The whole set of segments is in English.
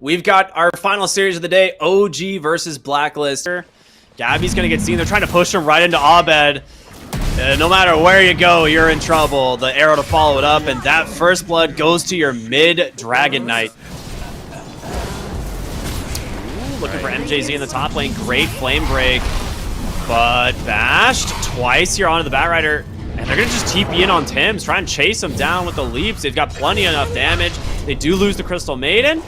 We've got our final series of the day, OG versus Blcklst. Gabby's going to get seen. They're trying to push him right into Abed. No matter where you go, you're in trouble. The arrow to follow it up, and that first blood goes to your mid-Dragon Knight. Looking for MJZ in the top lane. Great flame break. But bashed twice here onto the Batrider. And they're going to just TP in on Tims, try and chase him down with the leaps. They've got plenty enough damage. They do lose the Crystal Maiden.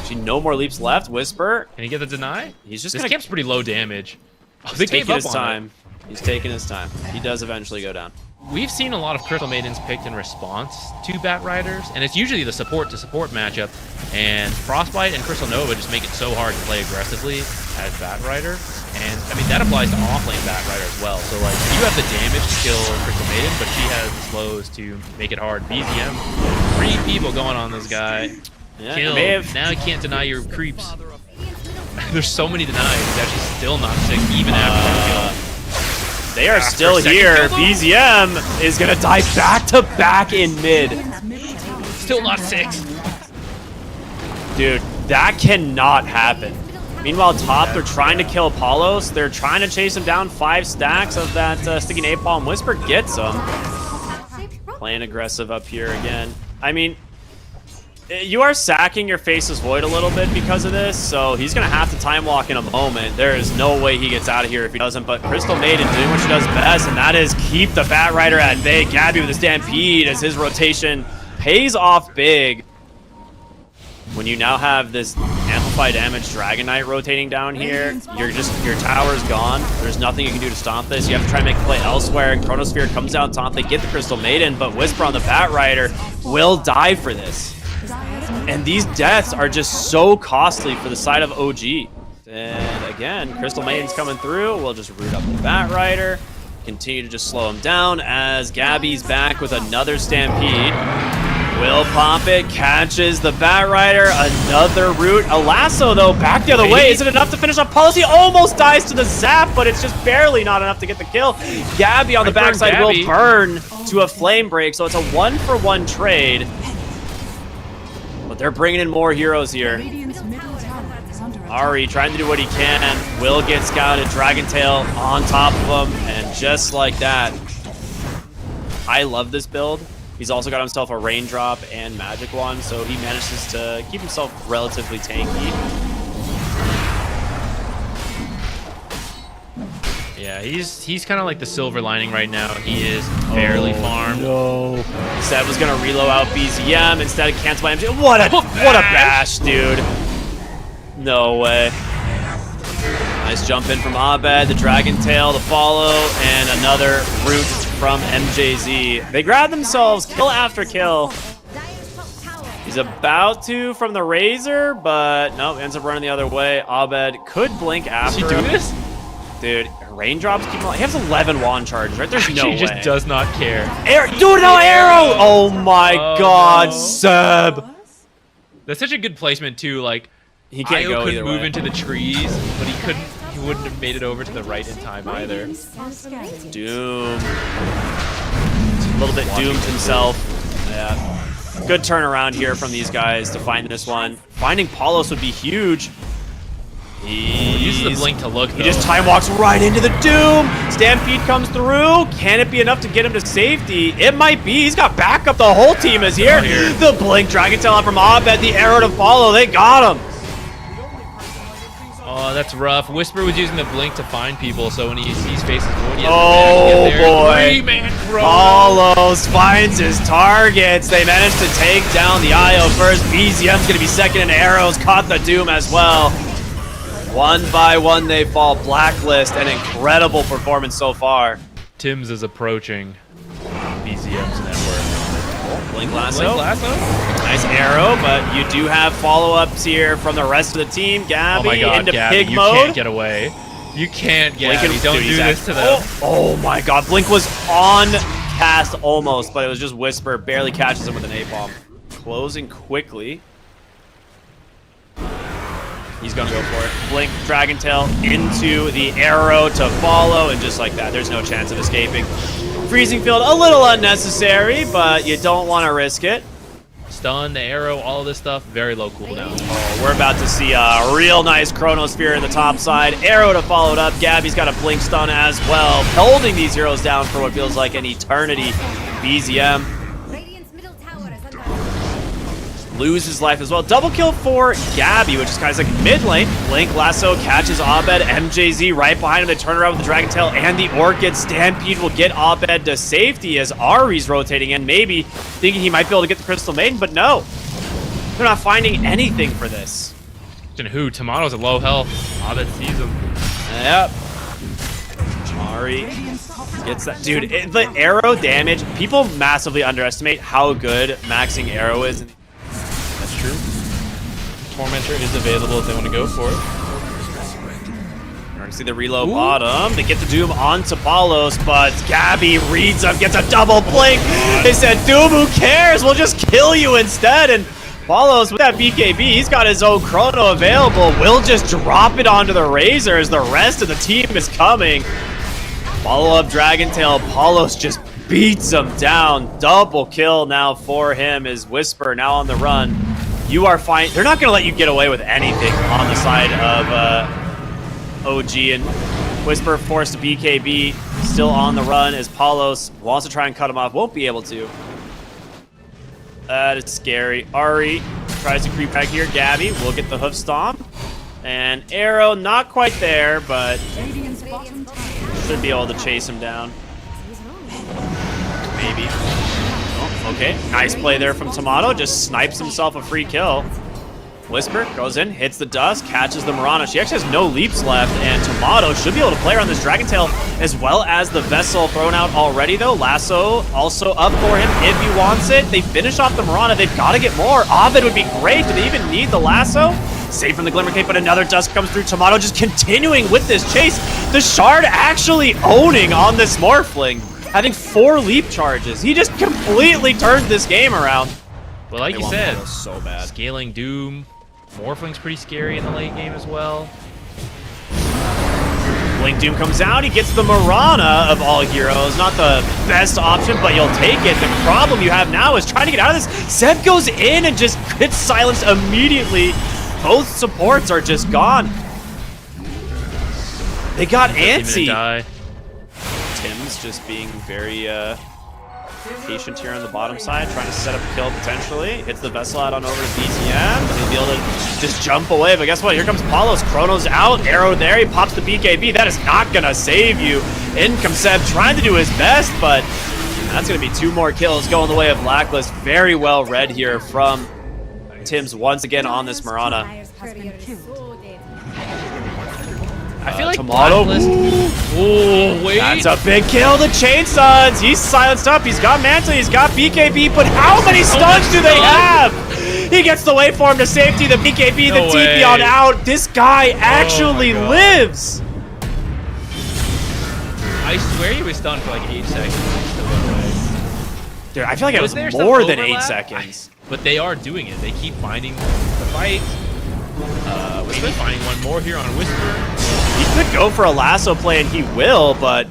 Actually, no more leaps left. Whisper. Can he get the deny? He's just this gonna... camp's pretty low damage. Oh, He's taking his time. He's taking his time. He does eventually go down. We've seen a lot of Crystal Maidens picked in response to Batriders, and it's usually the support-to-support matchup. And Frostbite and Crystal Nova just make it so hard to play aggressively as Batrider. And, I mean, that applies to offlane Batrider as well. So, like, you have the damage to kill Crystal Maiden, but she has the slows to make it hard. BZM, 3 people going on this guy. Yeah, Kill. Now he can't deny your creeps. There's so many denies. He's actually still not sick even after that kill. They are still here. BZM is going to die back-to-back in mid. Still not 6. Dude, that cannot happen. Meanwhile, top, they're trying to kill Apollos. They're trying to chase him down. 5 stacks of that sticky napalm. Whisper gets him. Playing aggressive up here again. I mean, you are sacking your Faceless Void a little bit because of this, so he's going to have to time walk in a moment. There is no way he gets out of here if he doesn't, but Crystal Maiden doing what she does best, and that is keep the Batrider at bay. Gabby with the Stampede as his rotation pays off big. When you now have this amplified damage Dragon Knight rotating down here, your tower's gone. There's nothing you can do to stop this. You have to try and make a play elsewhere, and Chronosphere comes down top. They get the Crystal Maiden, but Whisper on the Batrider will die for this. And these deaths are just so costly for the side of OG. And again, Crystal Maiden's coming through. We'll just root up the Batrider. Continue to just slow him down as Gabby's back with another Stampede. Will pop it, catches the Batrider, another root. A lasso, though, back the other way. Is it enough to finish up Policy? Almost dies to the zap, but it's just barely not enough to get the kill. Gabby on the backside will burn to a flame break, so it's a 1-for-1 trade. But they're bringing in more heroes here. Ari trying to do what he can. Will get scouted. Dragon Tail on top of him. And just like that, I love this build. He's also got himself a Raindrop and Magic Wand, so he manages to keep himself relatively tanky. Yeah, he's kind of like the silver lining right now. He is barely farmed. No. Seb was gonna reload out BZM instead of cancel by MJ. What a bash, dude. No way. Nice jump in from Abed, the Dragon Tail, the follow, and another root from MJZ. They grab themselves kill after kill. He's about to from the Razor, but no, ends up running the other way. Abed could blink after Does he do this? Dude, raindrops keep on. He has 11 wand charges, right? There's no way. He just does not care. Dude, no arrow! Oh my god, no. Seb! That's such a good placement too. Like, he can't go couldn't either move way. Into the trees, but he couldn't. He wouldn't have made it over to the right in time either. Doom. A little bit doomed himself. Yeah. Good turnaround here from these guys to find this one. Finding Paulos would be huge. He uses the blink to look, though. He just time walks right into the Doom. Stampede comes through. Can it be enough to get him to safety? It might be. He's got backup. The whole team is here. The blink Dragon Tail out from Abed. The arrow to follow. They got him. Oh, that's rough. Whisper was using the blink to find people, so when he sees Faces Void, he has oh to get there. Boy. 3-man throw. Paulos finds his targets. They managed to take down the IO first. BZM's going to be second in arrows. Caught the Doom as well. One by one they fall. Blcklst, an incredible performance so far. Tims is approaching BZM's network. Blink lasso. Blink lasso. Nice arrow, but you do have follow-ups here from the rest of the team. Gabby oh my God, into Gabby, pig you mode. You can't get away. You can't get away. Don't do this to them. Oh my God, Blink was on cast almost, but it was just Whisper. Barely catches him with an napalm. Closing quickly. He's gonna go for it. Blink, Dragon Tail into the arrow to follow, and just like that, there's no chance of escaping. Freezing Field, a little unnecessary, but you don't want to risk it. stun, the arrow, all of this stuff, very low cooldown. Oh, we're about to see a real nice Chronosphere in the top side. Arrow to follow it up. Gabby's got a blink stun as well, holding these heroes down for what feels like an eternity. BZM loses life as well. Double kill for Gabby, which is kind of like mid lane. Blink Lasso catches Abed. MJZ right behind him. They turn around with the Dragon Tail and the Orchid. Stampede will get Abed to safety as Ari's rotating in, maybe thinking he might be able to get the Crystal Maiden, but no. They're not finding anything for this. And who? Tomato's at low health. Abed sees him. Yep. Ari gets that. Dude, the arrow damage, people massively underestimate how good maxing arrow is. That's true. Tormentor is available if they want to go for it. You're going to see the reload bottom. They get the Doom onto Palos, but Gabby reads him, gets a double blink. They said, Doom, who cares? We'll just kill you instead. And Palos, with that BKB, he's got his own Chrono available. We'll just drop it onto the Razor as the rest of the team is coming. Follow up Dragon Tail. Palos just beats him down. Double kill now for him is Whisper now on the run. You are fine. They're not going to let you get away with anything on the side of OG, and Whisper forced to BKB, still on the run as Palos wants to try and cut him off. Won't be able to. That is scary. Ari tries to creep back here. Gabby will get the hoof stomp. And arrow not quite there, but should be able to chase him down. Maybe. Oh, okay. Nice play there from Tomato. Just snipes himself a free kill. Whisper goes in, hits the dust, catches the Mirana. She actually has no leaps left, and Tomato should be able to play her on this Dragon Tail as well as the Vessel thrown out already, though. Lasso also up for him if he wants it. They finish off the Mirana. They've got to get more. Abed would be great. Do they even need the Lasso? Safe from the Glimmer Cape, but another dust comes through. Tomato just continuing with this chase. The Shard actually owning on this Morphling, having 4 leap charges. He just completely turned this game around. Well, like you said, so bad. Scaling Doom. Morphling's pretty scary in the late game as well. Blink Doom comes out. He gets the Mirana of all heroes. Not the best option, but you'll take it. The problem you have now is trying to get out of this. Zeb goes in and just gets silenced immediately. Both supports are just gone. They got antsy. Tim's just being very patient here on the bottom side, trying to set up a kill potentially. Hits the Vessel out on over to BTM, but he'll be able to just jump away. But guess what? Here comes Palos. Chrono's out. Arrow there. He pops the BKB. That is not going to save you. In comes Seb trying to do his best, but that's going to be 2 more kills going the way of Blcklst. Very well read here from Tim's once again on this Mirana. I feel like Tomato. Oh, wait. That's a big kill. The Chain Stuns. He's silenced up. He's got Mantle. He's got BKB. But how many stuns do they have? He gets the waveform to safety. The BKB, No the TP way. on out. This guy actually lives. I swear he was stunned for like 8 seconds. Dude, I feel like it was there some more than 8 overlap? seconds. But they are doing it. They keep finding the fight. Maybe finding one more here on Whisper. He could go for a lasso play, and he will, but...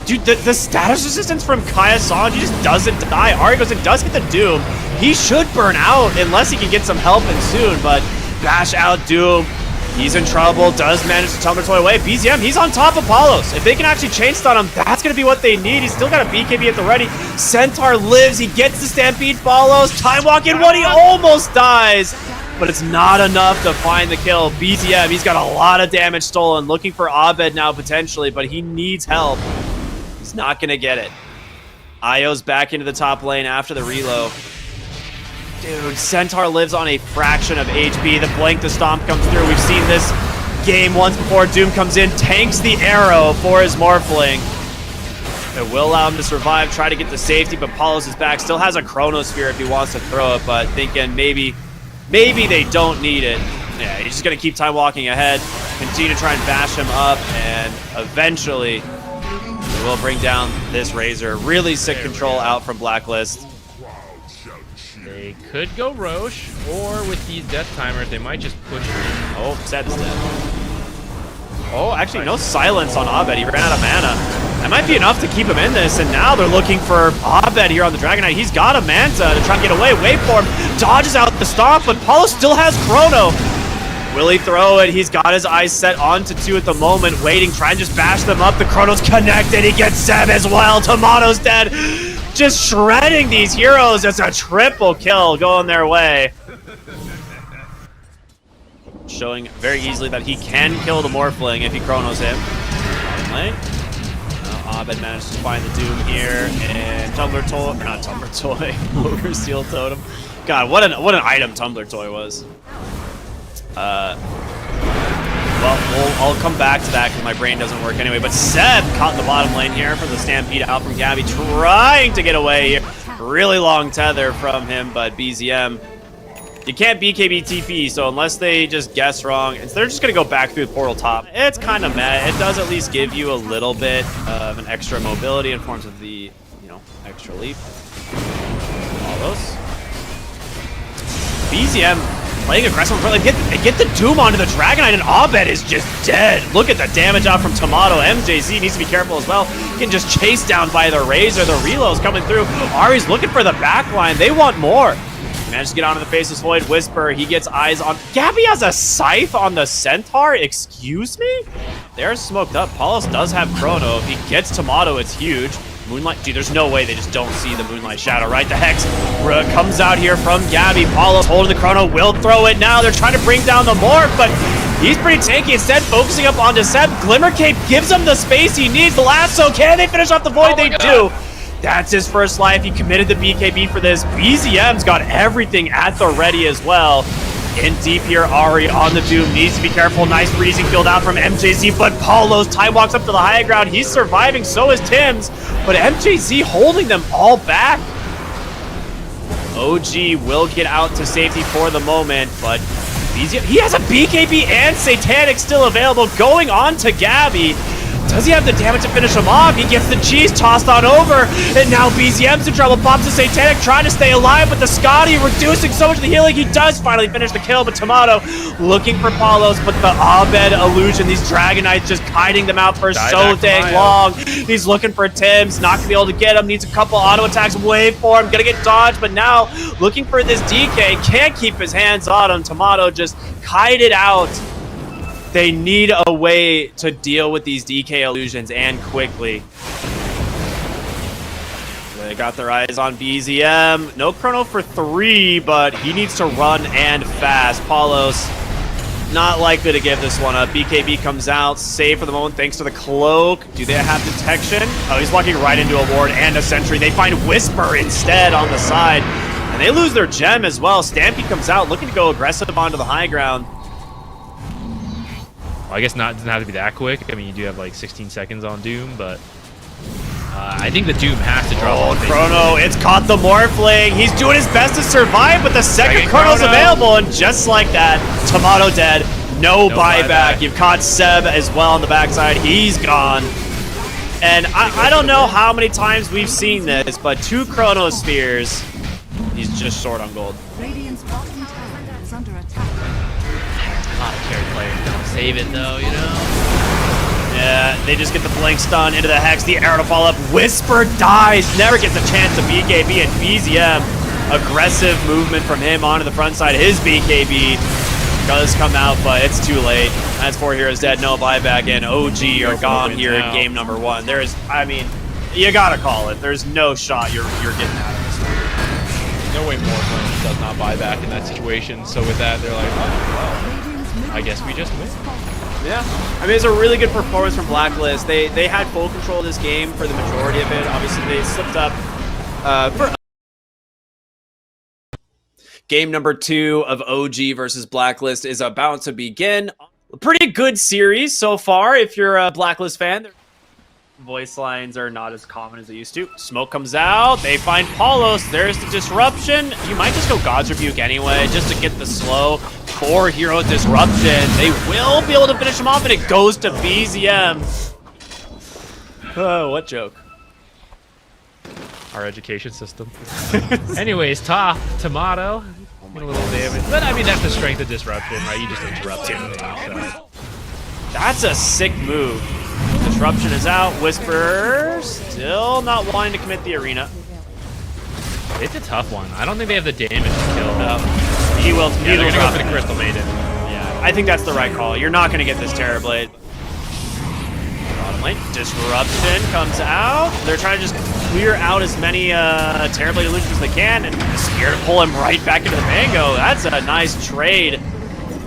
Dude, the status resistance from Kaya Sanji just doesn't die. Ari goes and does hit the Doom. He should burn out unless he can get some help in soon, but bash out Doom. He's in trouble, does manage to tumble toy away. BZM, he's on top of Palos. If they can actually chain stun him, that's going to be what they need. He's still got a BKB at the ready. Centaur lives, he gets the Stampede Palos. Time walk in one, he almost dies. But it's not enough to find the kill. BZM, he's got a lot of damage stolen. Looking for Abed now potentially, but he needs help. He's not going to get it. Io's back into the top lane after the reload. Dude, Centaur lives on a fraction of HP. The Blank the Stomp comes through. We've seen this game once before. Doom comes in, tanks the arrow for his Morphling. It will allow him to survive, try to get the safety, but Palos is back. Still has a Chronosphere if he wants to throw it, but thinking maybe they don't need it. Yeah, he's just going to keep time walking ahead, continue to try and bash him up, and eventually we will bring down this Razor. Really sick control out from Blcklst. They could go Roche, or with these death timers, they might just push in. Oh, Zed is dead. Oh, actually, no silence on Abed. He ran out of mana. That might be enough to keep him in this, and now they're looking for Abed here on the Dragon Knight. He's got a Manta to try and get away. Wait for him, dodges out the stomp, but Paulo still has Chrono. Will he throw it? He's got his eyes set onto 2 at the moment, waiting, trying to just bash them up. The Chrono's connected. He gets Seb as well. Tomato's dead. Just shredding these heroes. It's a triple kill going their way. Showing very easily that he can kill the Morphling if he Chronos him. Abed managed to find the Doom here, and Tumbler Toy, not Tumbler Toy, Ogre Steel Totem. God, what an item Tumbler Toy was. Well, I'll come back to that because my brain doesn't work anyway. But Seb caught the bottom lane here for the Stampede out from Gabby, trying to get away here. Really long tether from him, but BZM, you can't BKB TP, so unless they just guess wrong, they're just going to go back through the portal top. It's kind of meh. It does at least give you a little bit of an extra mobility in forms of the, extra leap. All those. BZM playing aggressive. Get the Doom onto the Dragon Knight, and Abed is just dead. Look at the damage out from Tomato. MJZ needs to be careful as well. He can just chase down by the Razor. The reload's coming through. Ari's looking for the backline. They want more. Managed to get onto the Faceless Void. Whisper, he gets eyes on... Gabby has a Scythe on the Centaur? Excuse me? They're smoked up. Paulus does have Chrono. If he gets Tomato, it's huge. Moonlight, dude, there's no way they just don't see the Moonlight Shadow, right? The Hex comes out here from Gabby. Paulus holding the Chrono, will throw it now. They're trying to bring down the Morph, but he's pretty tanky. Instead, focusing up onto Seb. Glimmer Cape gives him the space he needs. The lasso, can they finish off the Void? They do. That's his first life. He committed the BKB for this. BZM's got everything at the ready as well. In deep here, Ari on the Doom needs to be careful. Nice freezing field out from MJZ, but Paulo's time walks up to the high ground. He's surviving, so is Tim's, but MJZ holding them all back. OG will get out to safety for the moment, but he has a BKB and Satanic still available, going on to Gabby. Does he have the damage to finish him off? He gets the cheese tossed on over, and now BZM's in trouble. Pops the Satanic, trying to stay alive, but the Scotty reducing so much of the healing. He does finally finish the kill, but Tomato looking for Paulos, but the Abed illusion, these Dragon Knights just kiting them out for so dang long. He's looking for Tim's, not gonna be able to get him, needs a couple auto attacks, wait for him, gonna get dodged, but now looking for this DK, can't keep his hands on him. Tomato just kited out. They need a way to deal with these DK illusions, and quickly. They got their eyes on BZM. No Chrono for 3, but he needs to run and fast. Paulos not likely to give this one up. BKB comes out, safe for the moment thanks to the cloak. Do they have detection? Oh, he's walking right into a ward and a sentry. They find Whisper instead on the side, and they lose their gem as well. Stampede comes out, looking to go aggressive onto the high ground. I guess not, doesn't have to be that quick. I mean, you do have like 16 seconds on Doom, but I think the Doom has to drop. Oh, Chrono, it's caught the Morphling. He's doing his best to survive, but the second Chrono's available, and just like that, Tomato dead. No buyback. You've caught Seb as well on the backside. He's gone. And I don't know how many times we've seen this, but 2 Chrono Spheres, he's just short on gold. Radiant's bottom tower is under attack. A lot of carry players don't save it though, you know? Yeah, they just get the blink stun into the Hex, the arrow to follow up. Whisper dies, never gets a chance to BKB, and BZM, aggressive movement from him onto the front side. His BKB does come out, but it's too late. That's 4 heroes dead, no buyback, and OG are gone here in game number 1. There is, I mean, you gotta call it. There's no shot you're getting out of this one. No way Morphling does not buy back in that situation. So with that, they're like, oh, well, I guess we just win. Yeah, I mean, it's a really good performance from Blcklst. They had full control of this game for the majority of it. Obviously, they slipped up for game number 2 of OG versus Blcklst is about to begin. A pretty good series so far if you're a Blcklst fan. Voice lines are not as common as they used to. Smoke comes out. They find Paulos. There's the disruption. You might just go God's Rebuke anyway, just to get the slow 4-hero disruption. They will be able to finish him off, and it goes to BZM. Oh, what joke. Our education system. Anyways, Tomato. A little damage. But I mean, that's the strength of disruption, right? You just interrupt everything. So. That's a sick move. Disruption is out. Whisper still not wanting to commit the arena. It's a tough one. I don't think they have the damage to kill. He will. Yeah, they're gonna go for the Crystal Maiden. Yeah, I think that's the right call. You're not gonna get this Terrorblade. Bottom lane, Disruption comes out. They're trying to just clear out as many Terrorblade illusions as they can, and the Spear to pull him right back into the Mango. That's a nice trade.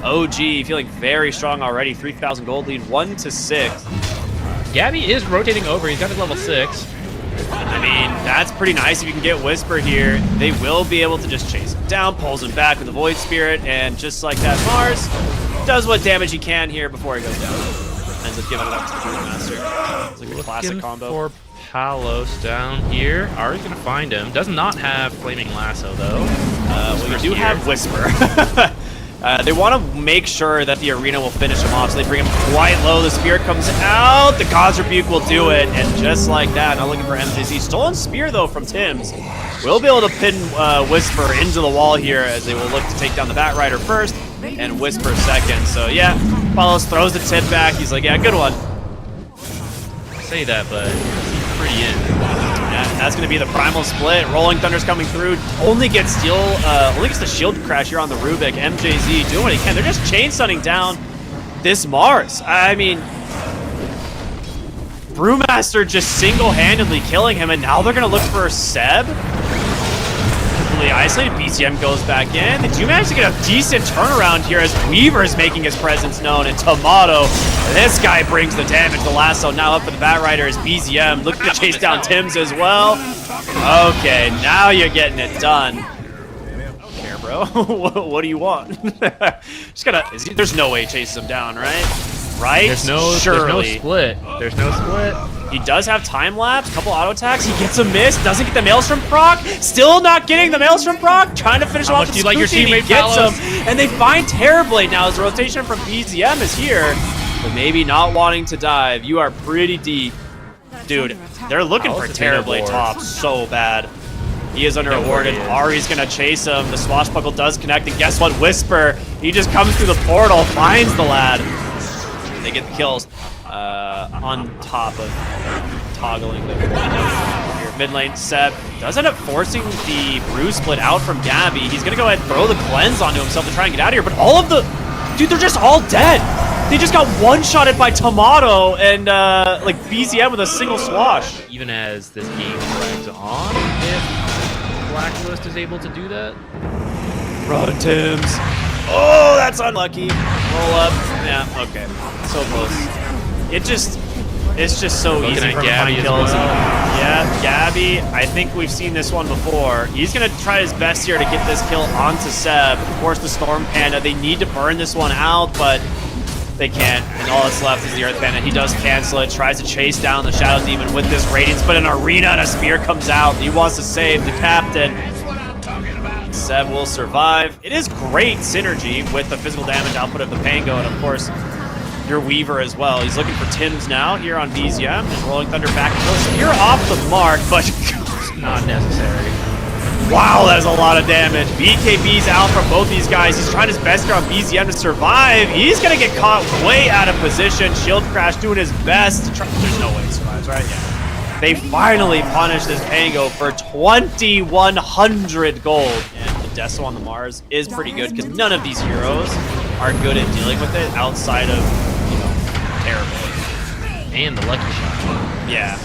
OG feeling very strong already. 3,000 gold lead, 1-6. Gabby is rotating over. He's got his level 6. I mean, that's pretty nice if you can get Whisper here. They will be able to just chase him down, pulls him back with the Void Spirit, and just like that, Mars does what damage he can here before he goes down. Ends up giving it up to the Brewmaster. It's like a classic combo. For Palos down here. Ari's gonna find him. Does not have Flaming Lasso though. Well, you do have Whisper. They want to make sure that the arena will finish him off, so they bring him quite low. The Spear comes out. The God's Rebuke will do it, and just like that, not looking for MJZ. Stolen Spear, though, from Tim's. We'll be able to pin Whisper into the wall here as they will look to take down the Batrider first and Whisper second. So, yeah, Palos throws the tip back. He's like, yeah, good one. Say that, but he's pretty in. Yeah, that's going to be the Primal Split. Rolling Thunder's coming through. Only gets the Shield Crash here on the Rubik. MJZ doing what he can. They're just chain stunning down this Mars. I mean, Brewmaster just single-handedly killing him, and now they're going to look for Seb. Completely isolated. BCM goes back in. They do manage to get a decent turnaround here as Weaver is making his presence known, and Tomato, this guy brings the damage. The lasso now up for the Batrider is BZM looking to chase down Tim's as well. Okay, now you're getting it done. I don't care, bro. What do you want? Just gotta. There's no way he chases him down, right? Right? There's no split. There's no split. He does have time lapse, couple auto attacks. He gets a miss, doesn't get the Maelstrom proc. Still not getting the Maelstrom proc. Trying to finish him off with like your Spoofy, and he teammate gets Palos? him. And they find Terrorblade now as the rotation from BZM is here. But maybe not wanting to dive. You are pretty deep. Dude, they're looking for Terrorblade top so bad. He is underwarded. Ari's gonna chase him. The swashbuckle does connect, and guess what? Whisper, he just comes through the portal, finds the lad. They get the kills on top of toggling the here. Mid lane, Seb does end up forcing the Brew Split out from Gabby. He's gonna go ahead and throw the cleanse onto himself to try and get out of here, but all of the... Dude, they're just all dead. They just got one-shotted by Tomato and like BZM with a single swash. Even as this game drags on, if Blacklist is able to do that. Run, Tims. Oh, that's unlucky. Roll up. Yeah, okay. So close. It's just so easy for him to find kills. Yeah, Gabby, I think we've seen this one before. He's going to try his best here to get this kill onto Seb. Of course, the Storm Panda, they need to burn this one out, but they can't. And all that's left is the Earth Panda. He does cancel it, tries to chase down the Shadow Demon with this Radiance, but an arena and a Spear comes out. He wants to save the Captain. Seb will survive. It is great synergy with the physical damage output of the Pango, and of course, your Weaver as well. He's looking for Tim's now here on BZM. Just Rolling Thunder back and forth. You're off the mark, but Not necessary. wow, that is a lot of damage. BKB's out from both these guys. He's trying his best here on BZM to survive. He's going to get caught way out of position. Shield Crash doing his best to try. There's no way he survives, right? Yeah. They finally punish this Pango for 2,100 gold. And the Deso on the Mars is pretty good because none of these heroes are good at dealing with it outside of, you know, Terrorblade. And the Lucky Shot. Yeah.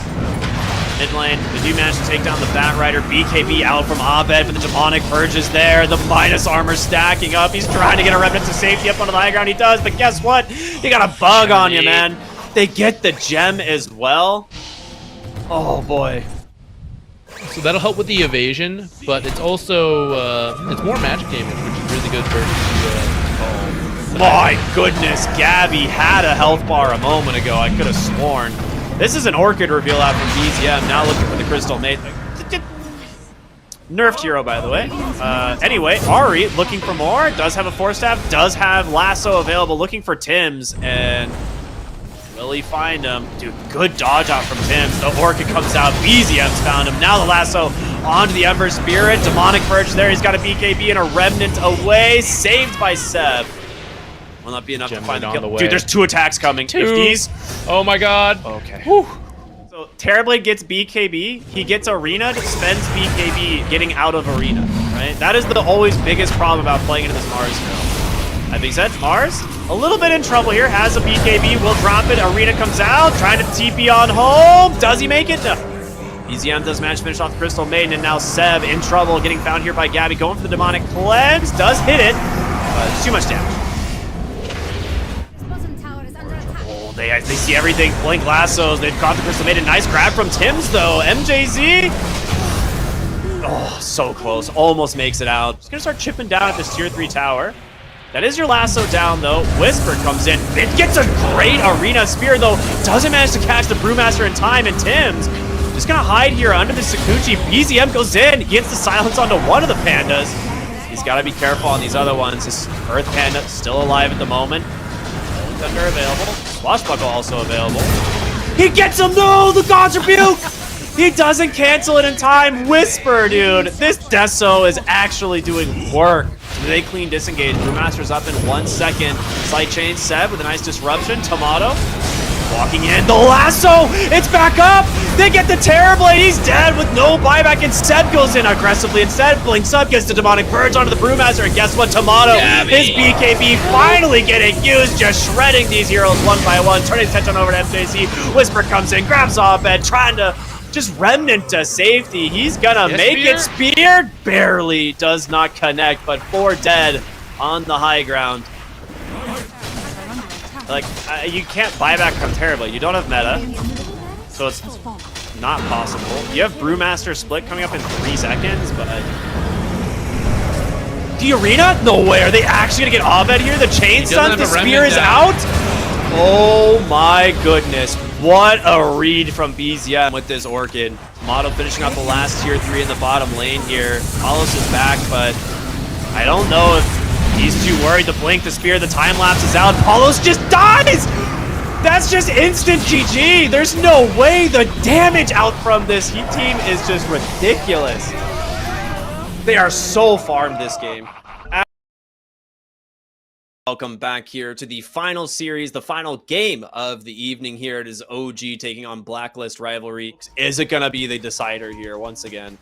Mid lane, they do manage to take down the Batrider. BKB out from Abed, but the Demonic Purge is there. The minus armor stacking up. He's trying to get a Remnant to safety up onto the high ground. He does, but guess what? You got a bug on you, man. They get the gem as well. Oh, boy. So that'll help with the evasion, but it's also it's more magic damage, which is really good versus My goodness, Gabby had a health bar a moment ago. I could have sworn. This is an Orchid reveal out from BZM, now looking for the Crystal Mate. Nerfed hero, by the way. Anyway, Ari looking for more. Does have a Force Staff, does have Lasso available, looking for Tim's, and will he find him? Dude, good dodge out from Tim's. The Orchid comes out, BZM's found him. Now the Lasso onto the Ember Spirit. Demonic Purge there, he's got a BKB and a Remnant away. Saved by Seb. Will not be enough to Gem find the on kill. the way. Dude, there's 2 attacks coming. Two. If these... Oh my god. Okay. Whew. So Terrorblade gets BKB, he gets Arena, spends BKB getting out of Arena, right? That is the always biggest problem about playing into this Mars build. That being said, Mars, a little bit in trouble here, has a BKB, will drop it, Arena comes out, trying to TP on home, does he make it? No. BZM does manage to finish off the Crystal Maiden, and now Seb in trouble, getting found here by Gabby, going for the Demonic Cleanse, does hit it, but it's too much damage. They see everything. Blink lassos. They've got the Crystal Maiden. Nice grab from Tim's, though. MJZ. Oh, so close. Almost makes it out. Just going to start chipping down at this tier 3 tower. That is your lasso down, though. Whisper comes in. It gets a great Arena Spear, though. Doesn't manage to catch the Brewmaster in time, and Tim's just going to hide here under the Sakuchi. BZM goes in. He gets the silence onto one of the Pandas. He's got to be careful on these other ones. This Earth Panda still alive at the moment. Thunder available. Swashbuckle also available. He gets him! No! The God's Rebuke! He doesn't cancel it in time. Whisper, dude. This Deso is actually doing work. They clean disengage. Brewmaster's up in 1 second. Slight change. Seb with a nice disruption. Tomato walking in. The lasso! It's back up! They get the Terrorblade. He's dead with no buyback, and Seb goes in aggressively instead. Blinks up, gets the Demonic Purge onto the Brewmaster, and guess what? Tomato, his BKB finally getting used, just shredding these heroes one by one, turning his attention over to MJC. Whisper comes in, grabs Abed, trying to just remnant to safety. He's gonna make it. Speared barely does not connect, but 4 dead on the high ground. Like, you can't buy back from Terrorblade. You don't have meta, so it's not possible. You have Brewmaster split coming up in 3 seconds, but... The Arena? No way. Are they actually going to get Abed here? The chain stun, the spear is out? Oh my goodness. What a read from BZM with this Orchid. Tomato finishing off the last tier 3 in the bottom lane here. Palos is back, but I don't know if he's too worried to blink the spear. The time lapse is out. Palos just dies! That's just instant GG. There's no way. The damage out from this Heat team is just ridiculous. They are so farmed this game. Welcome back here to the final series, the final game of the evening here. It is OG taking on Blcklst rivalry. Is it going to be the decider here once again?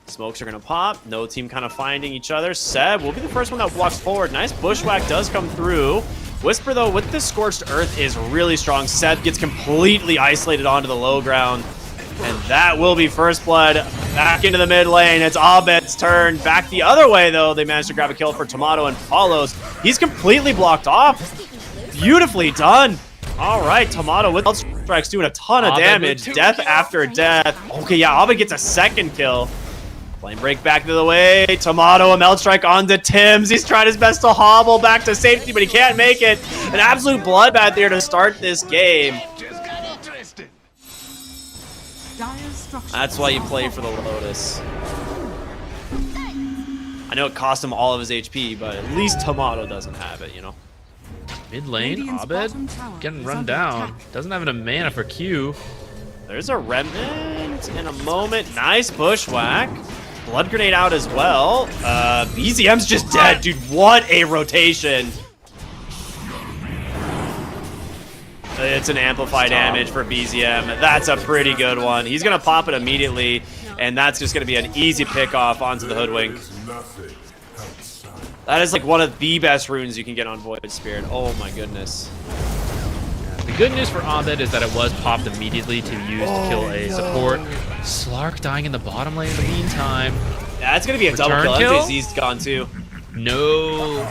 Smokes are going to pop. No team kind of finding each other. Seb will be the first one that walks forward. Nice bushwhack does come through. Whisper, though, with the Scorched Earth is really strong. Seb gets completely isolated onto the low ground. And that will be first blood back into the mid lane. It's Abed's turn. Back the other way, though. They managed to grab a kill for Tomato and Palos. He's completely blocked off. Beautifully done. All right, Tomato with strikes doing a ton of damage. Death after death. Okay, yeah, Abed gets a second kill. Flame break back to the way. Tomato, a melt strike onto Tim's. He's trying his best to hobble back to safety, but he can't make it. An absolute bloodbath there to start this game. That's why you play for the Lotus. I know it cost him all of his HP, but at least Tomato doesn't have it, you know? Mid lane, Abed getting run down. Doesn't have enough mana for Q. There's a remnant in a moment. Nice bushwhack. Blood grenade out as well. BZM's just dead, dude. What a rotation. It's an amplify damage for BZM. That's a pretty good one. He's going to pop it immediately, and that's just going to be an easy pick-off onto the Hoodwink. That is like one of the best runes you can get on Void Spirit. Oh my goodness. The good news for Abed is that it was popped immediately to use to kill a support. Slark dying in the bottom lane in the meantime. Yeah, it's going to be a double kill. MJZ's gone too. No.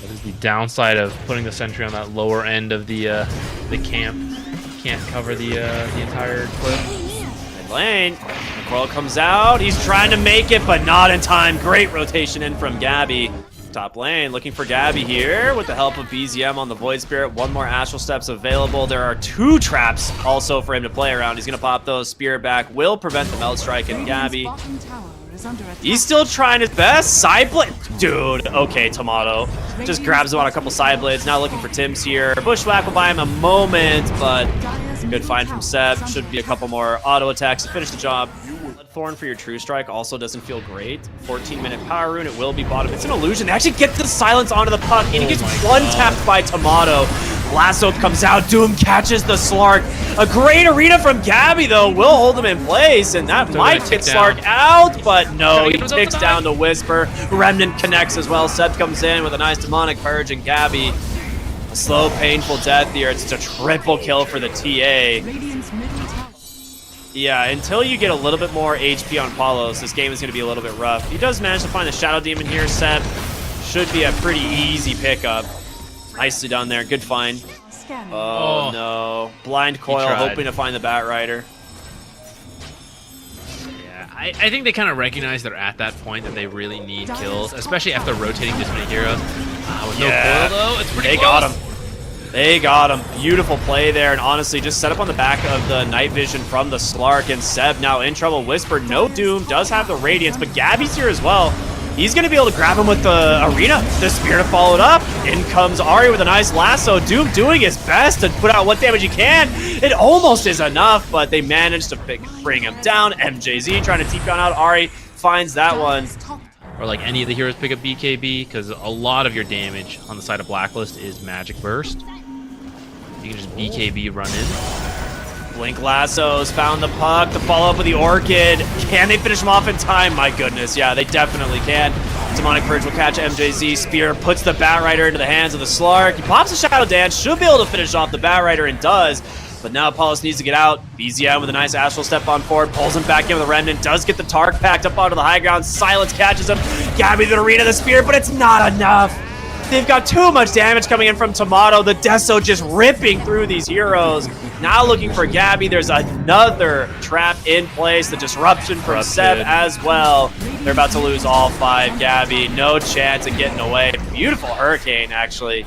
That is the downside of putting the sentry on that lower end of the camp. Can't cover the entire cliff. Mid lane. McCorl comes out. He's trying to make it, but not in time. Great rotation in from Gabby. Top lane, looking for Gabby here with the help of BZM on the Void Spirit. One more Astral Steps available. There are 2 traps also for him to play around. He's going to pop those. Spirit back will prevent the Melt Strike, and Gabby, he's still trying his best. Side blade. Dude, okay, Tomato. Just grabs him on a couple side blades. Now looking for Tim's here. Bushwhack will buy him a moment, but good find from Seb. Should be a couple more auto attacks to finish the job. Thorn for your True Strike also doesn't feel great. 14-minute power rune, it will be bottom. It's an illusion. They actually get the silence onto the puck, and he gets one-tapped by Tomato. Lasso comes out, Doom catches the Slark. A great arena from Gabby, though, will hold him in place, and that might get Slark out, but no, he ticks down to Whisper. Remnant connects as well. Seb comes in with a nice Demonic Purge, and Gabby, a slow, painful death here. It's a triple kill for the TA. Yeah, until you get a little bit more HP on Palos, this game is going to be a little bit rough. He does manage to find the Shadow Demon here. Seb should be a pretty easy pickup. Nicely done there. Good find. Oh, no. Blind Coil hoping to find the Batrider. Yeah, I think they kind of recognize they're at that point that they really need kills, especially after rotating this many heroes. With no coil, though, it's pretty close. Got him. They got him. Beautiful play there, and honestly, just set up on the back of the night vision from the Slark, and Seb now in trouble. Whisper, no Doom, does have the Radiance, but Gabby's here as well. He's going to be able to grab him with the Arena. The Spirit followed up. In comes Ari with a nice lasso. Doom doing his best to put out what damage he can. It almost is enough, but they managed to bring him down. MJZ trying to TP on out. Ari finds that one. Or like any of the heroes pick up BKB, because a lot of your damage on the side of Blacklist is Magic Burst. You can just BKB run in. Blink Lassos found the puck to follow up with the Orchid. Can they finish him off in time? My goodness, yeah, they definitely can. Demonic Purge will catch MJZ. Spear puts the Batrider into the hands of the Slark. He pops a Shadow Dance, should be able to finish off the Batrider, and does. But now Paulus needs to get out. BZM with a nice Astral Step on forward, pulls him back in with a Remnant, does get the Tark packed up onto the high ground. Silence catches him. Gabby the Arena, the Spear, but it's not enough. They've got too much damage coming in from Tomato. The Deso just ripping through these heroes. Now looking for Gabby. There's another trap in place. The disruption from Seb as well. They're about to lose all 5. Gabby, no chance of getting away. Beautiful Hurricane, actually,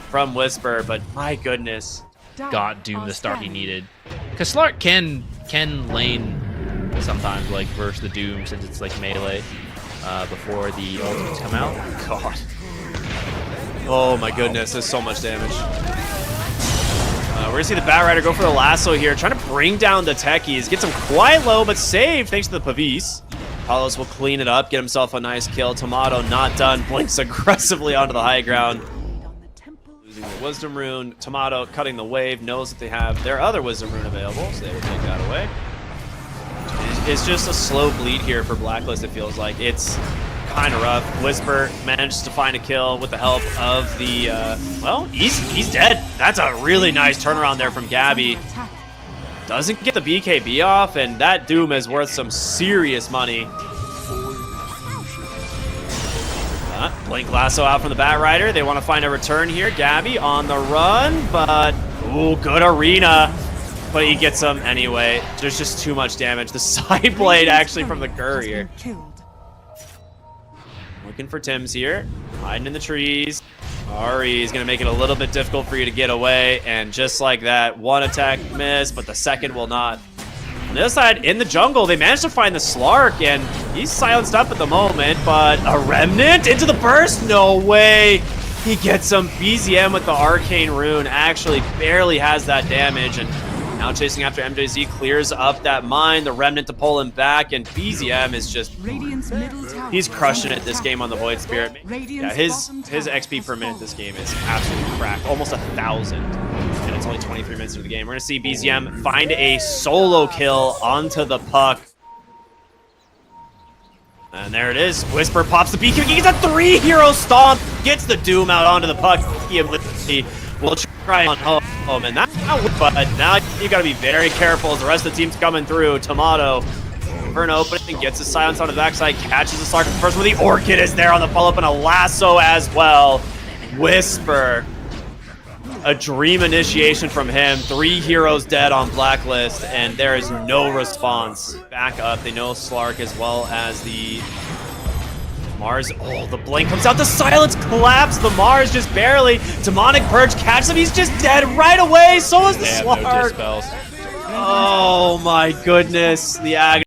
from Whisper, but my goodness. Got Doom the start he needed. Because Slark can lane sometimes, like, versus the Doom, since it's, like, melee before the ultimates come out. God. Oh my goodness, there's so much damage. We're gonna see the Batrider go for the lasso here, trying to bring down the techies. Gets him quite low, but saved thanks to the Pavis. Palos will clean it up, get himself a nice kill. Tomato not done, blinks aggressively onto the high ground. Losing the Wisdom Rune. Tomato cutting the wave, knows that they have their other Wisdom Rune available, so they will take that away. It's just a slow bleed here for Blacklist, it feels like. It's kind of rough. Whisper manages to find a kill with the help of the, well, he's dead. That's a really nice turnaround there from Gabby. Doesn't get the BKB off, and that Doom is worth some serious money. Blink Lasso out from the Batrider. They want to find a return here. Gabby on the run, but, ooh, good Arena. But he gets them anyway. There's just too much damage. The side blade actually from the Courier. Looking for Tim's here, hiding in the trees. Ari is going to make it a little bit difficult for you to get away, and just like that, one attack miss, but the second will not. On the other side, in the jungle, they managed to find the Slark, and he's silenced up at the moment, but a Remnant into the burst? No way! He gets some BZM with the Arcane Rune, actually barely has that damage, and now chasing after MJZ, clears up that mine, the Remnant to pull him back, and BZM is just, he's crushing it this game on the Void Spirit. Yeah, his XP per minute this game is absolutely cracked, almost 1,000, and it's only 23 minutes into the game. We're gonna see BZM find a solo kill onto the puck. And there it is. Whisper pops the BKB. He gets a 3-hero stomp. Gets the Doom out onto the puck. He will try on home, and that's not, but now you got to be very careful as the rest of the team's coming through. Tomato for an opening, gets his silence on the backside, catches the Slark first with the Orchid is there on the follow-up, and a lasso as well. Whisper, a dream initiation from him. 3 heroes dead on Blacklist, and there is no response. Back up, they know Slark as well as the Mars. Oh, the blink comes out. The silence collapsed. The Mars just barely. Demonic Purge catches him. He's just dead right away. So is the Slark. No dispels. Oh my goodness. The agony.